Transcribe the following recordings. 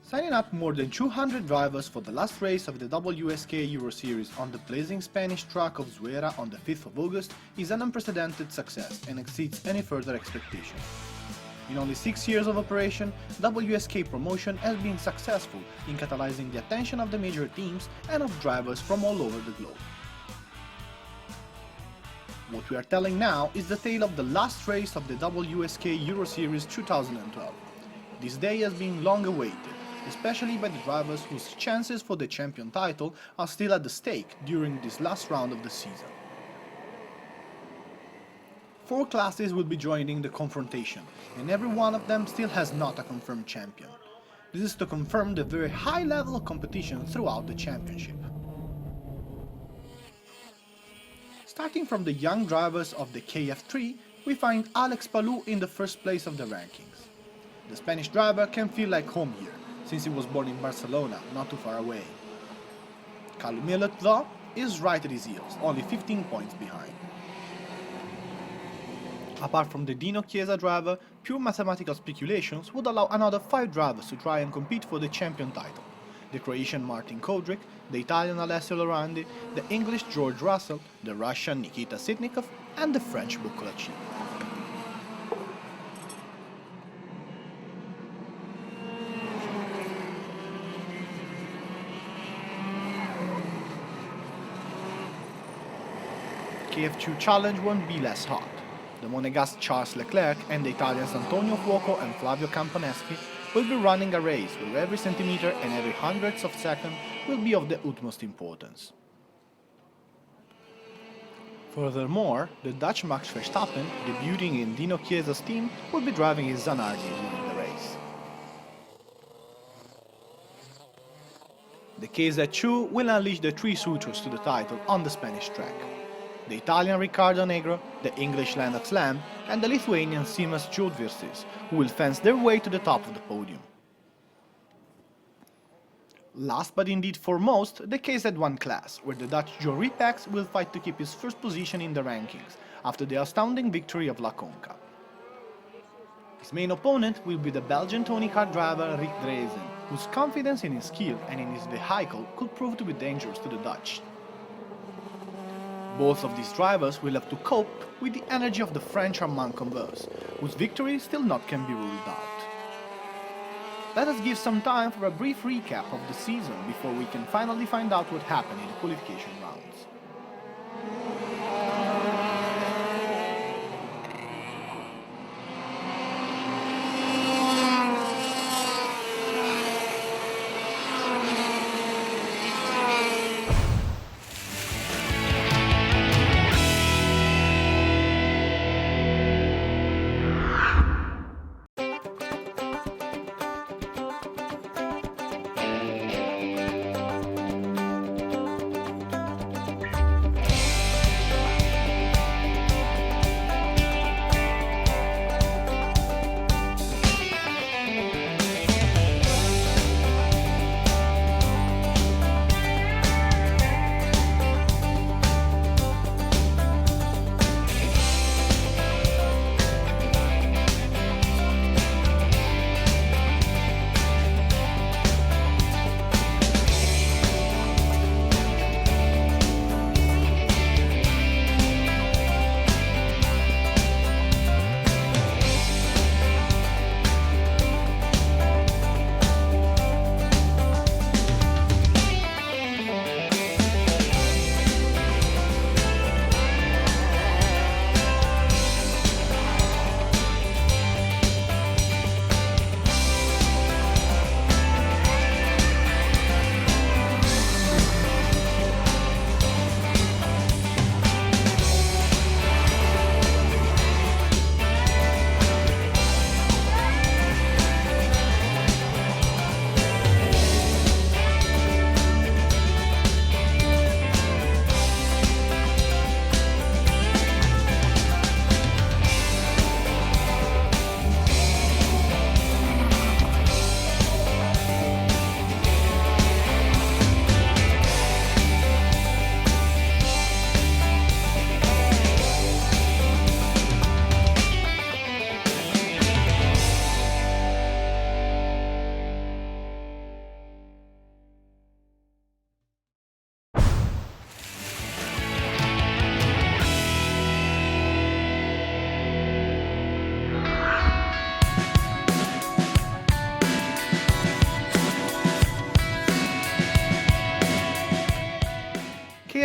Signing up more than 200 drivers for the last race of the WSK Euro Series on the blazing Spanish track of Zuera on the 5th of August is an unprecedented success and exceeds any further expectation. In only 6 years of operation, WSK promotion has been successful in catalyzing the attention of the major teams and of drivers from all over the globe. What we are telling now is the tale of the last race of the WSK Euro Series 2012. This day has been long awaited, especially by the drivers whose chances for the champion title are still at the stake during this last round of the season. 4 classes will be joining the confrontation, and every one of them still has not a confirmed champion. This is to confirm the very high level of competition throughout the championship. Starting from the young drivers of the KF3, we find Alex Palou in the first place of the rankings. The Spanish driver can feel like home here, since he was born in Barcelona, not too far away. Callum Millet, though, is right at his heels, only 15 points behind. Apart from the Dino Chiesa driver, pure mathematical speculations would allow another 5 drivers to try and compete for the champion title: the Croatian Martin Kodrick, the Italian Alessio Lorandi, the English George Russell, the Russian Nikita Sitnikov, and the French Boccolacci. KF2 challenge won't be less hot. The Monegasque Charles Leclerc and the Italians Antonio Fuoco and Flavio Campaneschi will be running a race where every centimeter and every hundredth of second will be of the utmost importance. Furthermore, the Dutch Max Verstappen, debuting in Dino Chiesa's team, will be driving his Zanardi during the race. The KZ2 will unleash the 3 suitors to the title on the Spanish track: the Italian Riccardo Negro, the English Lennox Lamb, and the Lithuanian Simas Jodvirsis, who will fence their way to the top of the podium. Last but indeed foremost, the KZ1 class, where the Dutch Joe Ripax will fight to keep his first position in the rankings, after the astounding victory of La Conca. His main opponent will be the Belgian Tony Kart driver Rick Dreesen, whose confidence in his skill and in his vehicle could prove to be dangerous to the Dutch. Both of these drivers will have to cope with the energy of the French Armand Converse, whose victory still not can be ruled out. Let us give some time for a brief recap of the season before we can finally find out what happened in the qualification rounds.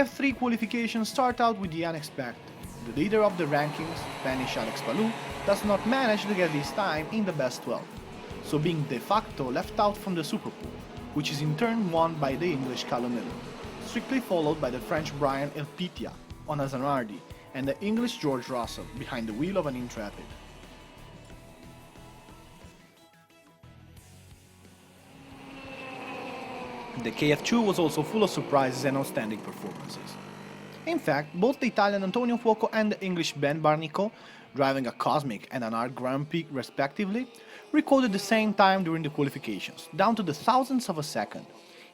KF3 qualifications start out with the unexpected. The leader of the rankings, Spanish Alex Palou, does not manage to get his time in the best 12, so being de facto left out from the Superpool, which is in turn won by the English Callum Miller, strictly followed by the French Brian Elpitia on a Zanardi and the English George Russell behind the wheel of an Intrepid. The KF2 was also full of surprises and outstanding performances. In fact, both the Italian Antonio Fuoco and the English Ben Barnico, driving a Cosmic and an Art Grand Prix respectively, recorded the same time during the qualifications, down to the thousandths of a second.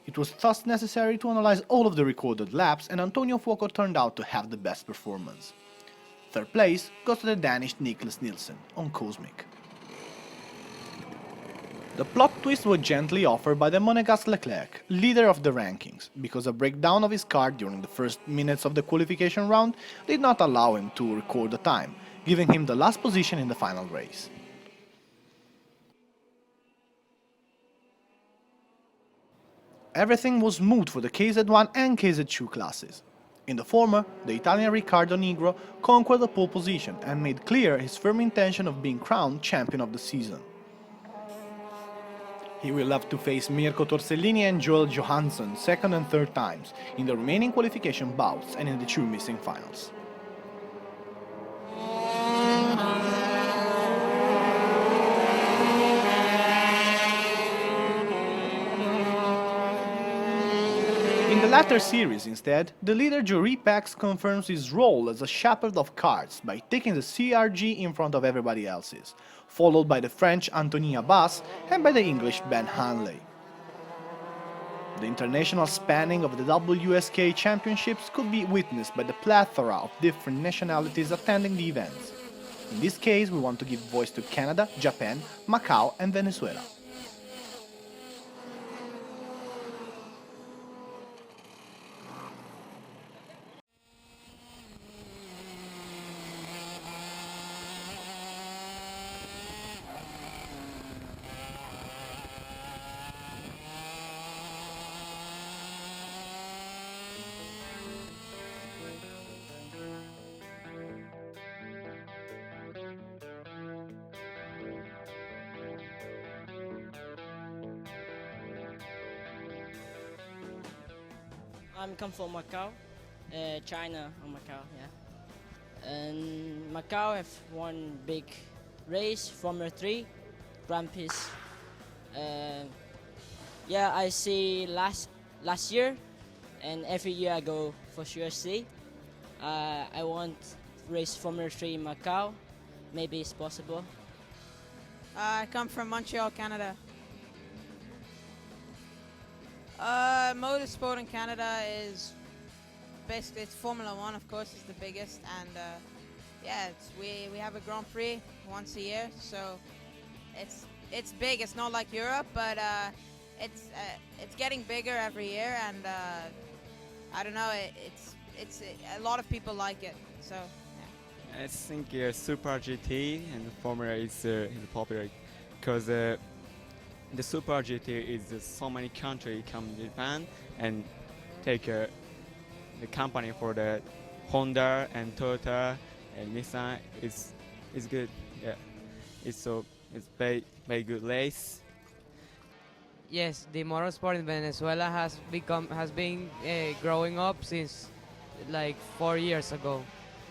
It was thus necessary to analyze all of the recorded laps, and Antonio Fuoco turned out to have the best performance. Third place goes to the Danish Niklas Nielsen on Cosmic. The plot twist was gently offered by the Monegasque Leclerc, leader of the rankings, because a breakdown of his car during the first minutes of the qualification round did not allow him to record the time, giving him the last position in the final race. Everything was smooth for the KZ1 and KZ2 classes. In the former, the Italian Riccardo Nigro conquered the pole position and made clear his firm intention of being crowned champion of the season. He will have to face Mirko Torsellini and Joel Johansson second and third times in the remaining qualification bouts and in the two missing finals. In the latter series, instead, the leader Jory Pax confirms his role as a shepherd of cards by taking the CRG in front of everybody else's, followed by the French Anthony Abbas and by the English Ben Hanley. The international spanning of the WSK championships could be witnessed by the plethora of different nationalities attending the events. In this case, we want to give voice to Canada, Japan, Macau and Venezuela. I'm come from Macau, China or Macau, yeah. And Macau have one big race, Formula 3, Grand Prix. Yeah, I see last year, and every year I go for sure see. I want to race Formula 3 in Macau, maybe it's possible. I come from Montreal, Canada. Motorsport in Canada is basically it's Formula 1, of course, is the biggest, and yeah, we have a Grand Prix once a year, so it's big. It's not like Europe, but it's getting bigger every year, and I don't know, it's a lot of people like it, so yeah. I think Super GT and Formula is popular because the Super GT is so many countries come to Japan and take the company for the Honda and Toyota and Nissan is good. Yeah, it's very good race. Yes, the motorsport in Venezuela has been growing up since like 4 years ago.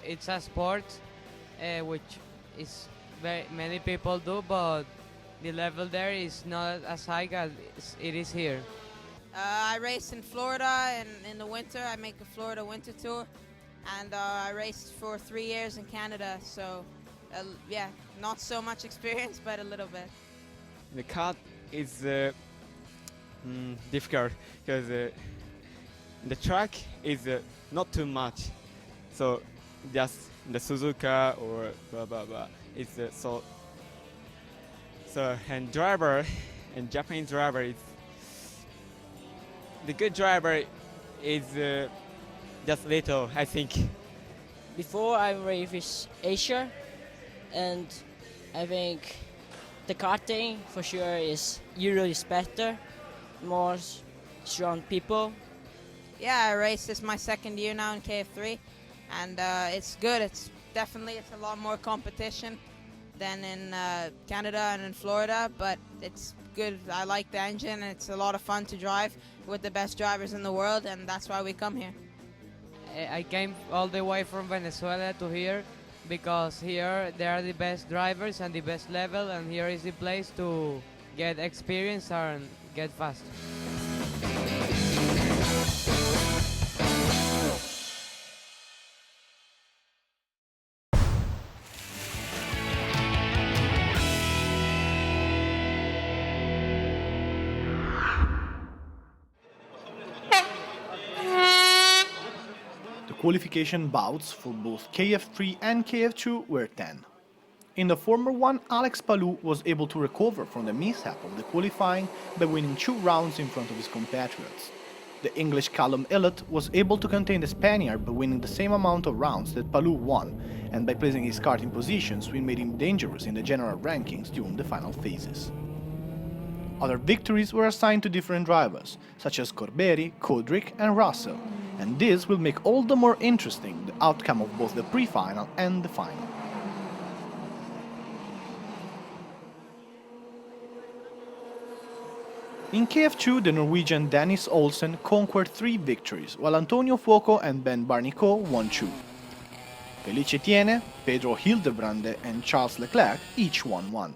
It's a sport which is very many people do, but the level there is not as high as it is here. I race in Florida in the winter. I make a Florida winter tour, and I raced for 3 years in Canada. So, yeah, not so much experience, but a little bit. The car is difficult because the track is not too much, so just the Suzuka or blah blah blah. It's so and driver and Japanese driver is the good driver is just little, I think. Before I race with Asia, and I think the karting for sure is Euro is better, more strong people, Yeah, I race. This is my second year now in KF3, and it's good. It's a lot more competition than in Canada and in Florida, but it's good. I like the engine, and it's a lot of fun to drive with the best drivers in the world, and that's why we come here. I came all the way from Venezuela to here because here they are the best drivers and the best level, and here is the place to get experience and get fast. The qualification bouts for both KF3 and KF2 were 10. In the former one, Alex Palou was able to recover from the mishap of the qualifying by winning 2 rounds in front of his compatriots. The English Callum Ilott was able to contain the Spaniard by winning the same amount of rounds that Palou won, and by placing his kart in positions which made him dangerous in the general rankings during the final phases. Other victories were assigned to different drivers, such as Corberi, Kodrick and Russell, and this will make all the more interesting the outcome of both the pre-final and the final. In KF2, the Norwegian Dennis Olsen conquered 3 victories, while Antonio Fuoco and Ben Barnicot won 2. Felice Tiene, Pedro Hildebrande and Charles Leclerc each won 1.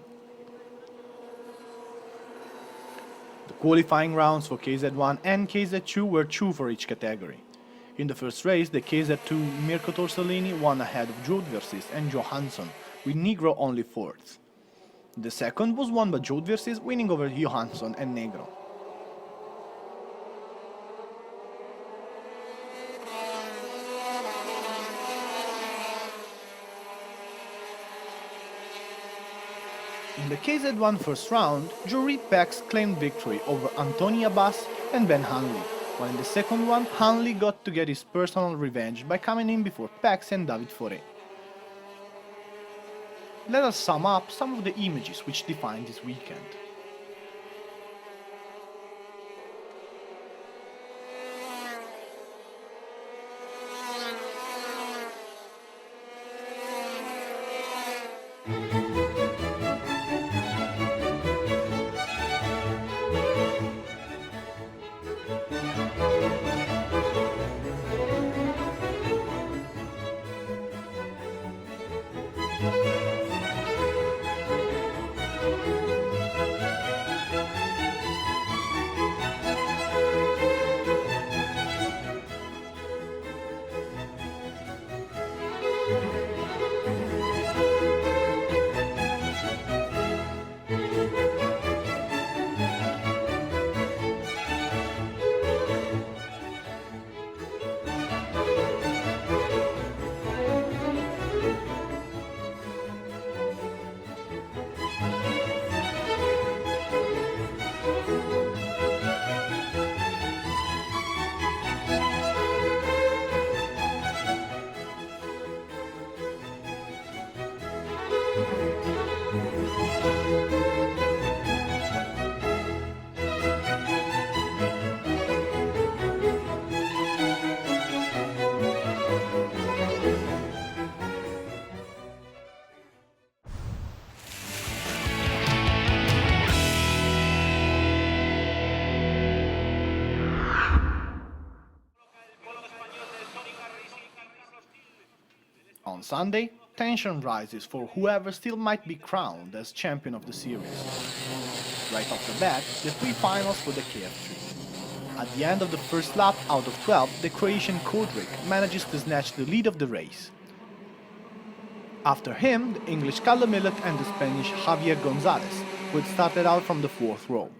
The qualifying rounds for KZ1 and KZ2 were 2 for each category. In the first race, the KZ2 Mirko Torsolini won ahead of Jodversis and Johansson, with Negro only 4th. The second was won by Jodversis, winning over Johansson and Negro. In the KZ1 first round, Jory Pex claimed victory over Antoni Abbas and Ben Hanley, while in the second one, Hanley got to get his personal revenge by coming in before Pex and David Fauré. Let us sum up some of the images which defined this weekend. On Sunday, tension rises for whoever still might be crowned as champion of the series. Right off the bat, the 3 finals for the KF3. At the end of the first lap out of 12, the Croatian Kodrick manages to snatch the lead of the race. After him, the English Callum Ilott and the Spanish Javier Gonzalez, who had started out from the 4th row.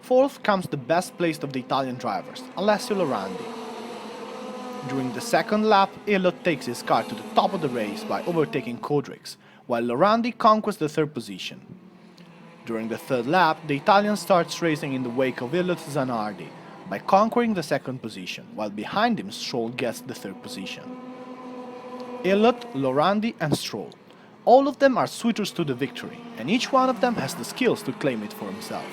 Fourth comes the best placed of the Italian drivers, Alessio Lorandi. During the second lap, Ilott takes his car to the top of the race by overtaking Kodrick's, while Lorandi conquers the 3rd position. During the 3rd lap, the Italian starts racing in the wake of Illott's Zanardi by conquering the 2nd position, while behind him Stroll gets the 3rd position. Ilott, Lorandi and Stroll. All of them are suitors to the victory, and each one of them has the skills to claim it for himself.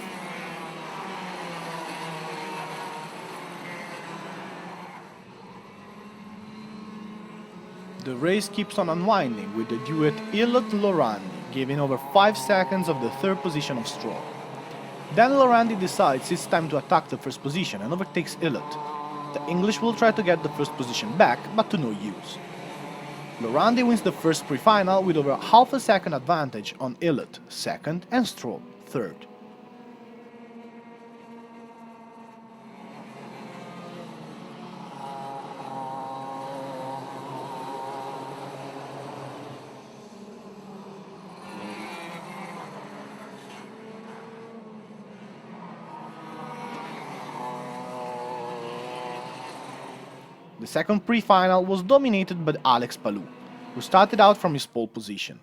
The race keeps on unwinding with the duet Ilott-Lorandi giving over 5 seconds of the third position of Stroll. Then Lorandi decides it's time to attack the first position and overtakes Ilott. The English will try to get the first position back, but to no use. Lorandi wins the first pre-final with over half a second advantage on Ilott, second, and Stroll, third. The second pre-final was dominated by Alex Palou, who started out from his pole position.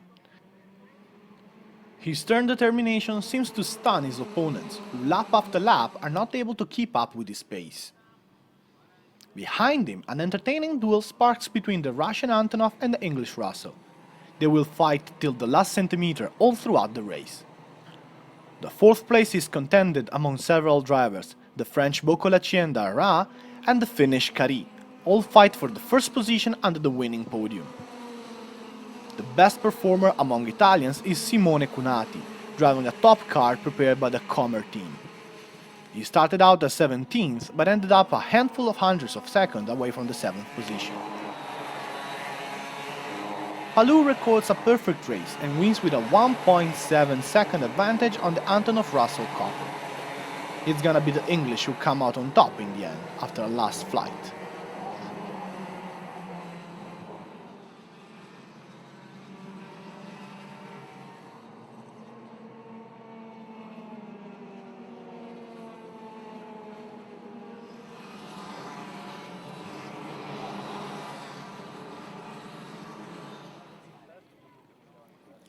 His stern determination seems to stun his opponents, who lap after lap are not able to keep up with his pace. Behind him, an entertaining duel sparks between the Russian Antonov and the English Russell. They will fight till the last centimeter all throughout the race. The fourth place is contended among several drivers, the French Bocolacienda Ra and the Finnish Kari. All fight for the first position under the winning podium. The best performer among Italians is Simone Cunati, driving a top car prepared by the Comer team. He started out as 17th, but ended up a handful of hundredths of seconds away from the 7th position. Palou records a perfect race and wins with a 1.7 second advantage on the Antonov-Russell couple. It's gonna be the English who come out on top in the end, after a last flight.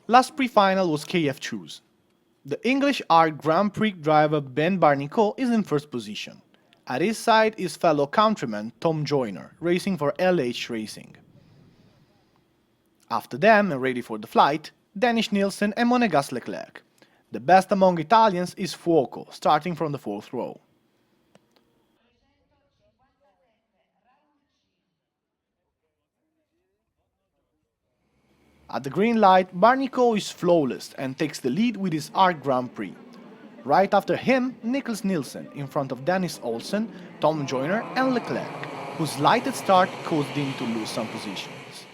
Last pre-final was KF2's. The English Art Grand Prix driver Ben Barnicot is in first position. At his side is fellow countryman Tom Joyner, racing for LH Racing. After them, and ready for the flight, Danish Nielsen and Monegas Leclerc. The best among Italians is Fuoco, starting from the 4th row. At the green light, Barnicot is flawless and takes the lead with his Art Grand Prix. Right after him, Nicholas Nielsen, in front of Dennis Olsen, Tom Joyner and Leclerc, whose lighted start caused him to lose some positions.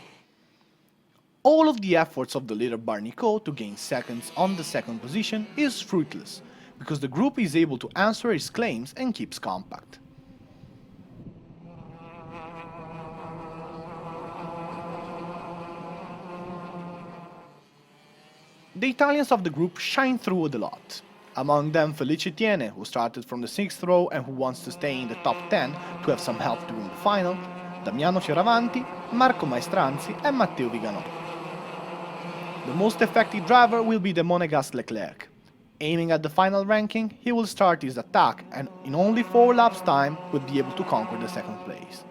All of the efforts of the leader Barnicot to gain seconds on the second position is fruitless, because the group is able to answer his claims and keeps compact. The Italians of the group shine through a lot. Among them Felice Tiene, who started from the 6th row and who wants to stay in the top 10 to have some help during the final, Damiano Fioravanti, Marco Maestranzi and Matteo Viganò. The most effective driver will be the Monegas Leclerc. Aiming at the final ranking, he will start his attack and in only 4 laps time will be able to conquer the second place.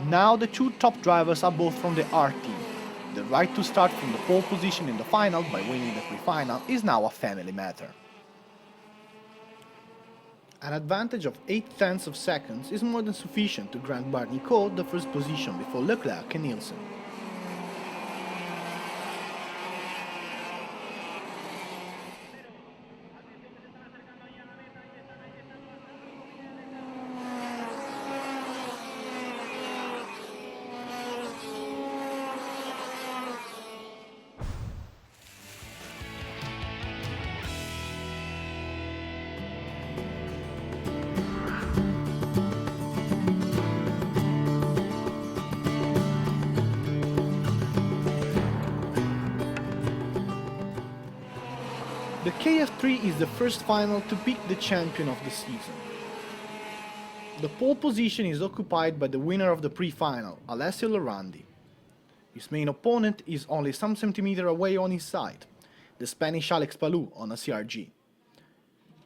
Now the two top drivers are both from the R team. The right to start from the pole position in the final by winning the pre-final is now a family matter. An advantage of 0.8 of seconds is more than sufficient to grant Barnicot the first position before Leclerc and Nielsen. The KF3 is the first final to pick the champion of the season. The pole position is occupied by the winner of the pre-final, Alessio Lorandi. His main opponent is only some centimeter away on his side, the Spanish Alex Palou on a CRG.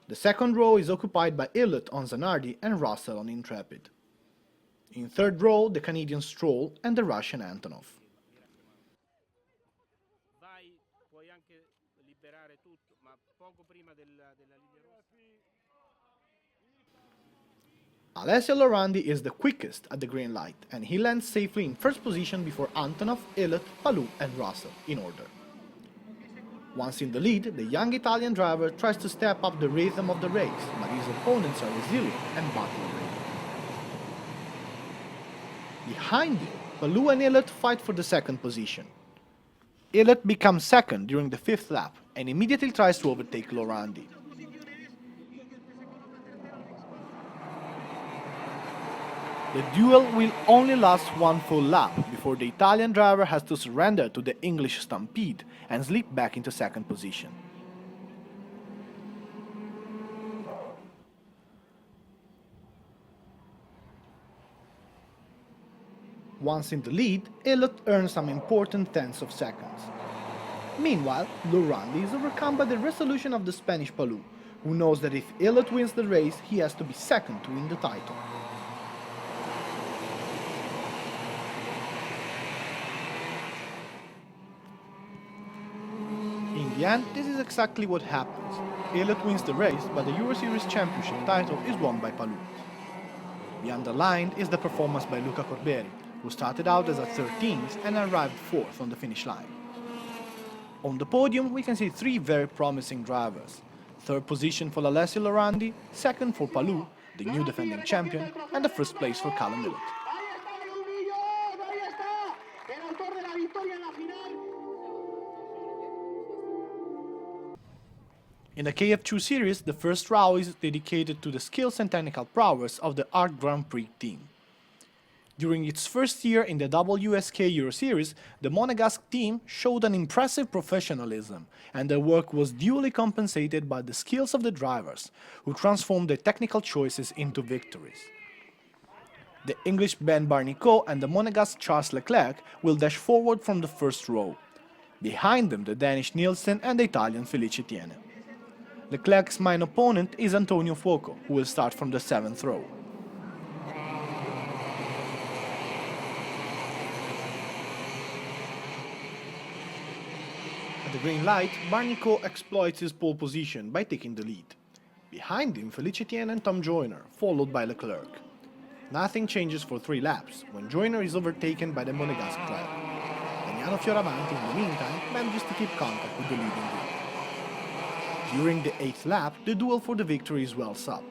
The second row is occupied by Ilott on Zanardi and Russell on Intrepid. In third row, the Canadian Stroll and the Russian Antonov. Alessio Lorandi is the quickest at the green light, and he lands safely in first position before Antonov, Ilott, Palou and Russell in order. Once in the lead, the young Italian driver tries to step up the rhythm of the race, but his opponents are resilient and battle ready. Behind him, Palou and Ilott fight for the second position. Ilott becomes second during the fifth lap and immediately tries to overtake Lorandi. The duel will only last one full lap before the Italian driver has to surrender to the English stampede and slip back into second position. Once in the lead, Ilott earns some important tenths of seconds. Meanwhile, Lorandi is overcome by the resolution of the Spanish Palou, who knows that if Ilott wins the race, he has to be second to win the title. In the end, this is exactly what happens. Ilott wins the race, but the Euro Series Championship title is won by Palou. The underlined is the performance by Luca Corberi, who started out as a 13th and arrived 4th on the finish line. On the podium, we can see three very promising drivers. Third position for Alessio Lorandi, second for Palou, the new defending champion, and the first place for Callum Ilott. In the KF2 series, the first round is dedicated to the skills and technical prowess of the Art Grand Prix team. During its first year in the WSK Euro Series, the Monegasque team showed an impressive professionalism, and their work was duly compensated by the skills of the drivers, who transformed their technical choices into victories. The English Ben Barnicot and the Monegasque Charles Leclerc will dash forward from the first row. Behind them, the Danish Nielsen and the Italian Felice Tiene. Leclerc's main opponent is Antonio Fuoco, who will start from the 7th row. At the green light, Barnicot exploits his pole position by taking the lead. Behind him, Felice Tiene and Tom Joyner, followed by Leclerc. Nothing changes for 3 laps, when Joyner is overtaken by the Monegasque driver. Damiano Fioravanti, in the meantime, manages to keep contact with the leading group. During the 8th lap, the duel for the victory is wells up.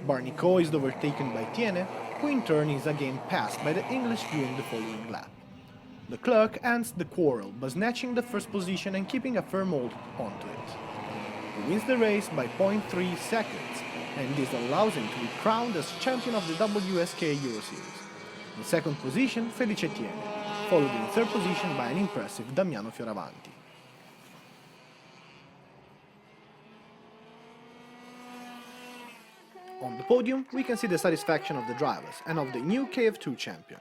Barnicot is overtaken by Tiene, who in turn is again passed by the English during the following lap. Leclerc ends the quarrel by snatching the first position and keeping a firm hold onto it. He wins the race by 0.3 seconds, and this allows him to be crowned as champion of the WSK Euro Series. In second position, Felice Tiene, followed in third position by an impressive Damiano Fioravanti. On the podium, we can see the satisfaction of the drivers and of the new KF2 champion.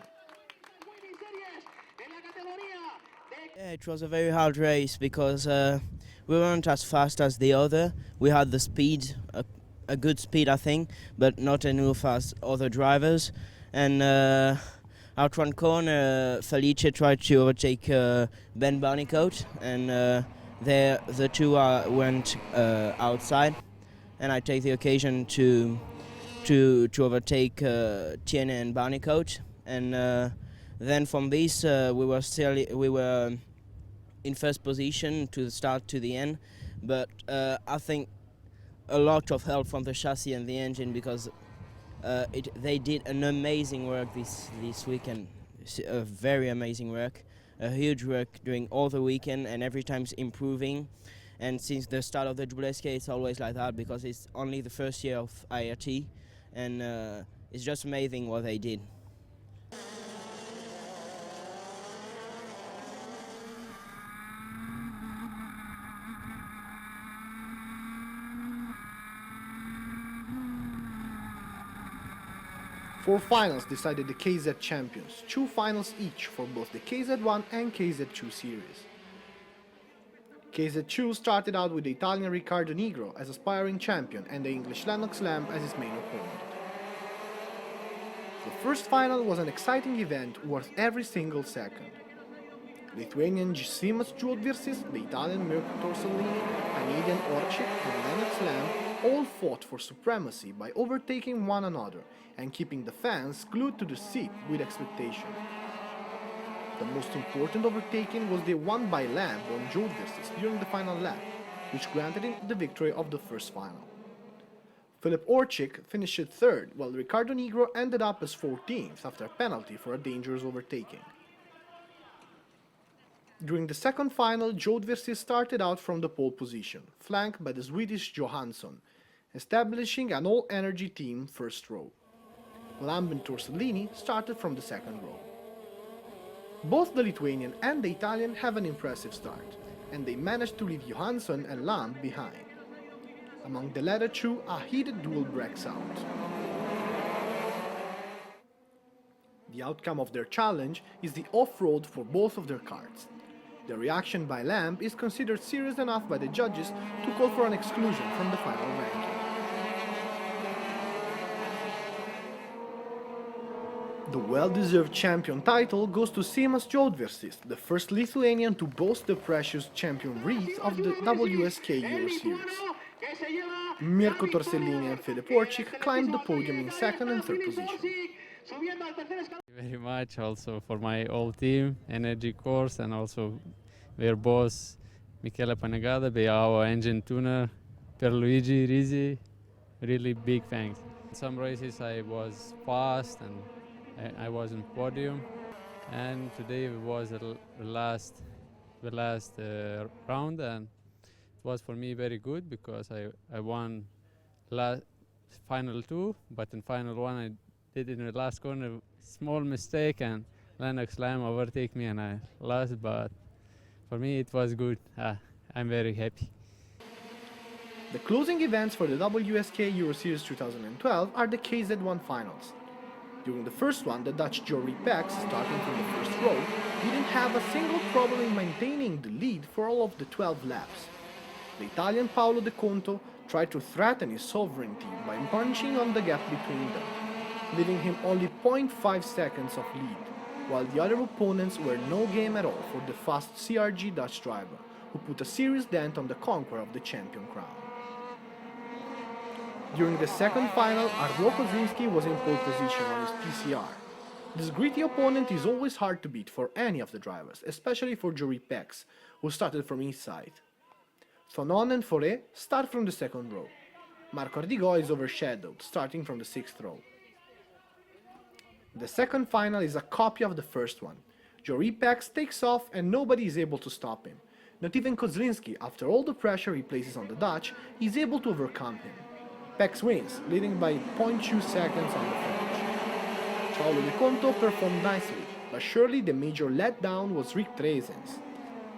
Yeah, it was a very hard race because we weren't as fast as the other. We had the speed, a good speed I think, but not enough as other drivers. And out one corner, Felice tried to overtake Ben Barnicot, and the two went outside. And I take the occasion to overtake Tiene and Barnicot, and then from this we were in first position to the start to the end, but I think a lot of help from the chassis and the engine, because they did an amazing work this weekend, a very amazing work, a huge work during all the weekend, and every time's improving. And since the start of the WSK, it's always like that, because it's only the first year of IRT, and it's just amazing what they did. Four finals decided the KZ champions, 2 finals each for both the KZ1 and KZ2 series. KZ2 started out with the Italian Riccardo Nigro as aspiring champion and the English Lennox Lamb as his main opponent. The first final was an exciting event worth every single second. Lithuanian Simas Juodvirsis, the Italian Mirko Torsolini, Canadian Orchik and Lennox Lamb all fought for supremacy by overtaking one another and keeping the fans glued to the seat with expectation. The most important overtaking was the one by Lamb on Jodversis during the final lap, which granted him the victory of the first final. Filip Orchik finished third, while Ricardo Nigro ended up as 14th after a penalty for a dangerous overtaking. During the second final, Jodversis started out from the pole position, flanked by the Swedish Johansson, establishing an all-energy team first row. Lamb and Torsellini started from the second row. Both the Lithuanian and the Italian have an impressive start, and they managed to leave Johansson and Lamb behind. Among the latter two, a heated duel breaks out. The outcome of their challenge is the off-road for both of their cars. The reaction by Lamb is considered serious enough by the judges to call for an exclusion from the final ranking. The well-deserved champion title goes to Simas Jodversis, the first Lithuanian to boast the precious champion wreath of the WSK Euro Series. Mirko Torsellini and Filip Orchik climbed the podium in second and third position. Thank you very much also for my whole team, Energy Course, and also their boss Michele Panegada, our engine tuner, Pierluigi Risi. Really big thanks. In some races I was fast and I was in podium, and today was the last round, and it was for me very good because I won final two, but in final one I did in the last corner small mistake and Lennox Lamb overtake me and I lost, but for me it was good. I'm very happy. The closing events for the WSK Euro Series 2012 are the KZ1 finals. During the first one, the Dutch Jory Pex, starting from the first row, didn't have a single problem in maintaining the lead for all of the 12 laps. The Italian Paolo De Conto tried to threaten his sovereignty by punching on the gap between them, leaving him only 0.5 seconds of lead, while the other opponents were no game at all for the fast CRG Dutch driver, who put a serious dent on the conquer of the champion crown. During the second final, Arnaud Kozlinski was in pole position on his PCR. This gritty opponent is always hard to beat for any of the drivers, especially for Jory Pex, who started from his side. Thonon and Forêt start from the second row. Marco Ardigo is overshadowed, starting from the sixth row. The second final is a copy of the first one. Jory Pex takes off and nobody is able to stop him. Not even Kozlinski, after all the pressure he places on the Dutch, is able to overcome him. Pex wins, leading by 0.2 seconds on the finish. Paolo De Conto performed nicely, but surely the major letdown was Rick Trezen's.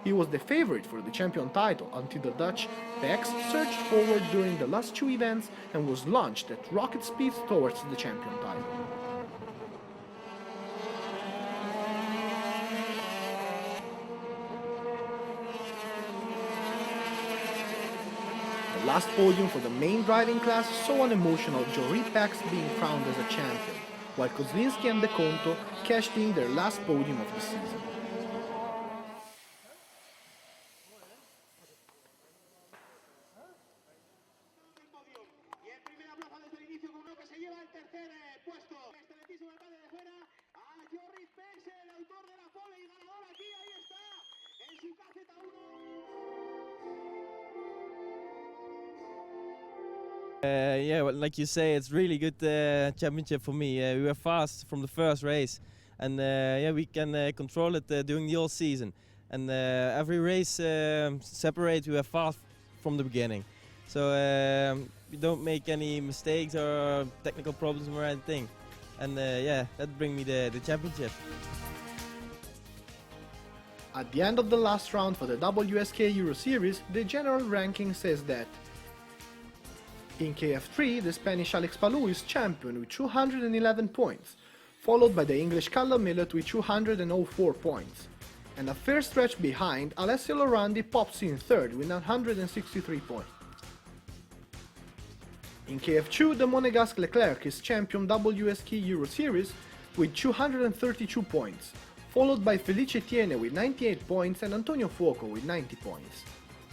He was the favorite for the champion title until the Dutch Pex surged forward during the last two events and was launched at rocket speed towards the champion title. The last podium for the main driving class saw an emotional Jory Pex being crowned as a champion, while Kozlinski and De Conto cashed in their last podium of the season. Yeah, well, like you say, it's really good championship for me. We were fast from the first race, and yeah, we can control it during the whole season. And every race separate, we were fast from the beginning. So we don't make any mistakes or technical problems or anything. And yeah, that brings me the championship. At the end of the last round for the WSK Euro Series, the general ranking says that in KF3, the Spanish Alex Palou is champion with 211 points, followed by the English Callum Millett with 204 points. And a fair stretch behind, Alessio Lorandi pops in third with 163 points. In KF2, the Monegasque Leclerc is champion WSK Euro Series with 232 points, followed by Felice Tiene with 98 points and Antonio Fuoco with 90 points.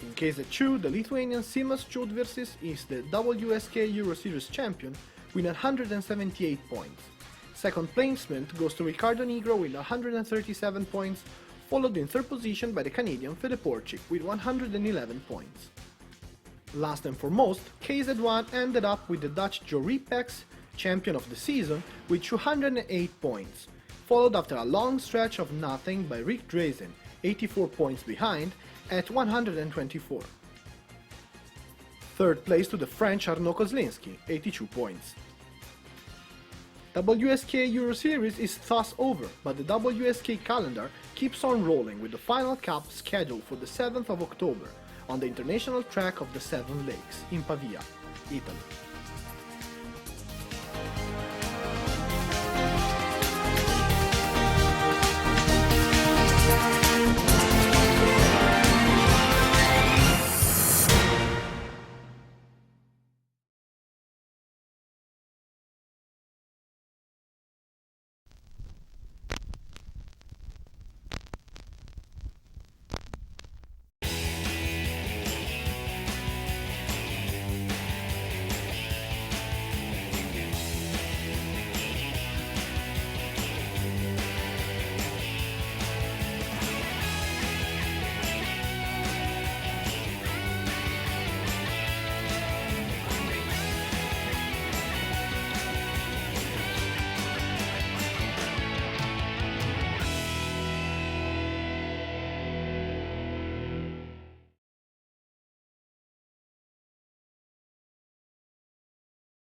In KZ2, the Lithuanian Simas Čiudvirsis is the WSK Euro Series champion with 178 points. Second placement goes to Ricardo Negro with 137 points, followed in third position by the Canadian Fede Porcic with 111 points. Last and foremost, KZ1 ended up with the Dutch Joe Ripex, champion of the season, with 208 points, followed after a long stretch of nothing by Rick Drazen, 84 points behind, at 124. Third place to the French Arnaud Kozlinski, 82 points. WSK Euro Series is thus over, but the WSK calendar keeps on rolling with the final cup scheduled for the 7th of October on the international track of the Seven Lakes in Pavia, Italy.